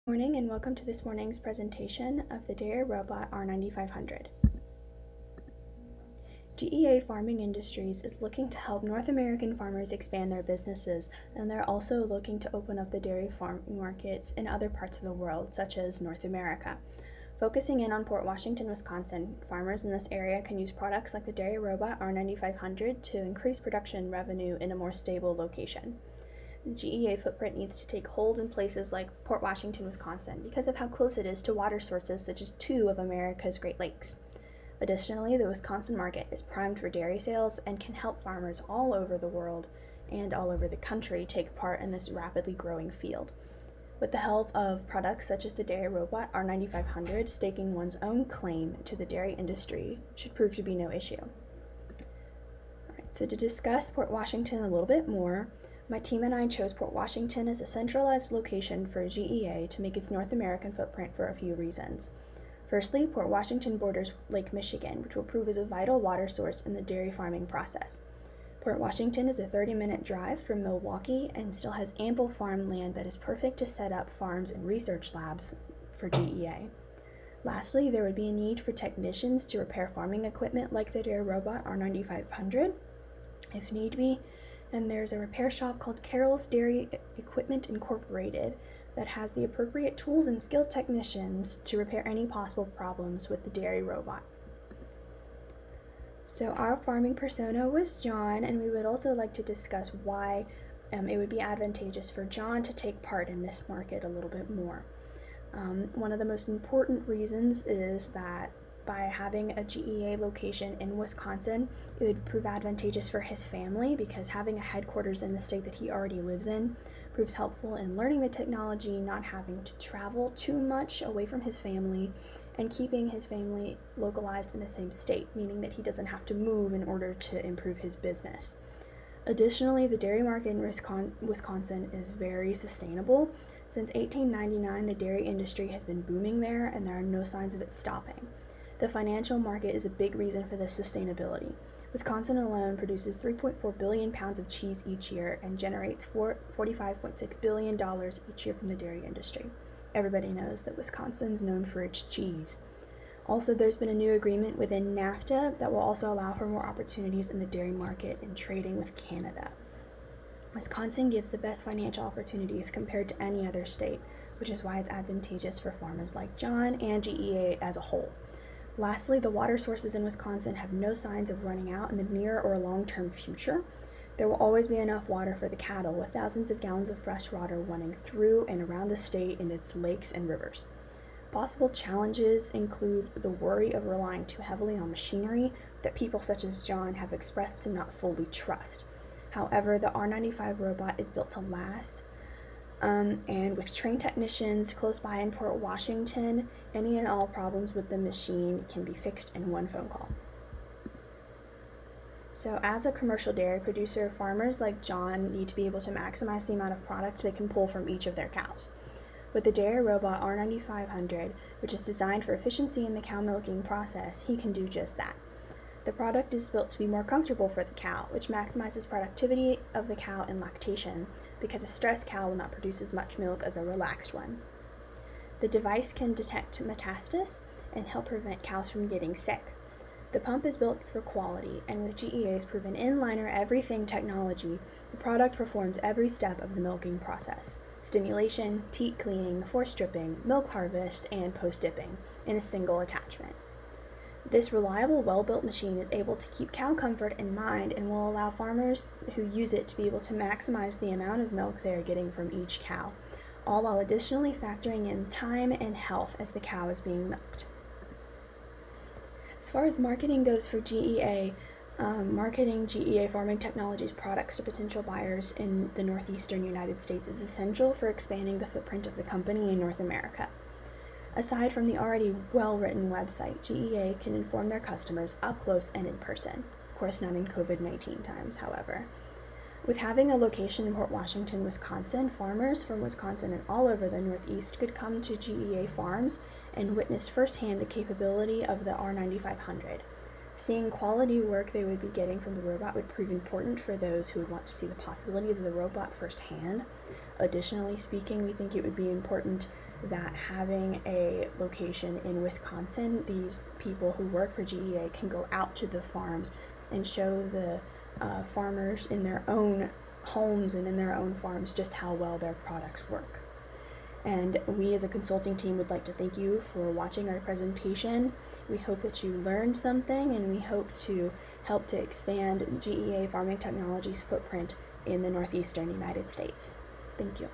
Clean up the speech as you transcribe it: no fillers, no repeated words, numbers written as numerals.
Morning and welcome to this morning's presentation of the dairy robot R9500. GEA Farming Industries is looking to help North American farmers expand their businesses, and they're also looking to open up the dairy farming markets in other parts of the world, such as North America. Focusing in on Port Washington, Wisconsin, farmers in this area can use products like the dairy robot R9500 to increase production revenue in a more stable location. The GEA footprint needs to take hold in places like Port Washington, Wisconsin, because of how close it is to water sources such as two of America's Great Lakes. Additionally, the Wisconsin market is primed for dairy sales and can help farmers all over the world and all over the country take part in this rapidly growing field. With the help of products such as the dairy robot R9500, staking one's own claim to the dairy industry should prove to be no issue. So to discuss Port Washington a little bit more, my team and I chose Port Washington as a centralized location for GEA to make its North American footprint for a few reasons. Firstly, Port Washington borders Lake Michigan, which will prove as a vital water source in the dairy farming process. Port Washington is a 30-minute drive from Milwaukee and still has ample farmland that is perfect to set up farms and research labs for GEA. Lastly, there would be a need for technicians to repair farming equipment like the dairy robot R9500, if need be, and there's a repair shop called Carroll's Dairy Equipment Incorporated that has the appropriate tools and skilled technicians to repair any possible problems with the dairy robot. So our farming persona was John, and we would also like to discuss why it would be advantageous for John to take part in this market a little bit more. One of the most important reasons is that by having a GEA location in Wisconsin, it would prove advantageous for his family because having a headquarters in the state that he already lives in proves helpful in learning the technology, not having to travel too much away from his family, and keeping his family localized in the same state, meaning that he doesn't have to move in order to improve his business. Additionally, the dairy market in Wisconsin is very sustainable. Since 1899, the dairy industry has been booming there, and there are no signs of it stopping. The financial market is a big reason for this sustainability. Wisconsin alone produces 3.4 billion pounds of cheese each year and generates $45.6 billion each year from the dairy industry. Everybody knows that Wisconsin's known for its cheese. Also, there's been a new agreement within NAFTA that will also allow for more opportunities in the dairy market and trading with Canada. Wisconsin gives the best financial opportunities compared to any other state, which is why it's advantageous for farmers like John and GEA as a whole. Lastly, the water sources in Wisconsin have no signs of running out in the near or long-term future. There will always be enough water for the cattle, with thousands of gallons of fresh water running through and around the state in its lakes and rivers. Possible challenges include the worry of relying too heavily on machinery that people such as John have expressed to not fully trust. However, the R95 robot is built to last, and with trained technicians close by in Port Washington, any and all problems with the machine can be fixed in one phone call. So as a commercial dairy producer, farmers like John need to be able to maximize the amount of product they can pull from each of their cows. With the dairy robot R9500, which is designed for efficiency in the cow milking process, he can do just that. The product is built to be more comfortable for the cow, which maximizes productivity of the cow in lactation, because a stressed cow will not produce as much milk as a relaxed one. The device can detect metastasis and help prevent cows from getting sick. The pump is built for quality, and with GEA's proven inliner everything technology, the product performs every step of the milking process: stimulation, teat cleaning, fore-stripping, milk harvest, and post-dipping in a single attachment. This reliable, well-built machine is able to keep cow comfort in mind and will allow farmers who use it to be able to maximize the amount of milk they are getting from each cow, all while additionally factoring in time and health as the cow is being milked. As far as marketing goes for GEA, marketing GEA Farming Technologies products to potential buyers in the northeastern United States is essential for expanding the footprint of the company in North America. Aside from the already well-written website, GEA can inform their customers up close and in person. Of course, not in COVID-19 times, however. With having a location in Port Washington, Wisconsin, farmers from Wisconsin and all over the Northeast could come to GEA farms and witness firsthand the capability of the R9500. Seeing quality work they would be getting from the robot would prove important for those who would want to see the possibilities of the robot firsthand. Additionally speaking, we think it would be important that having a location in Wisconsin, these people who work for GEA can go out to the farms and show the farmers in their own homes and in their own farms just how well their products work. And we as a consulting team would like to thank you for watching our presentation. We hope that you learned something, and we hope to help to expand GEA Farming Technologies' footprint in the northeastern United States. Thank you.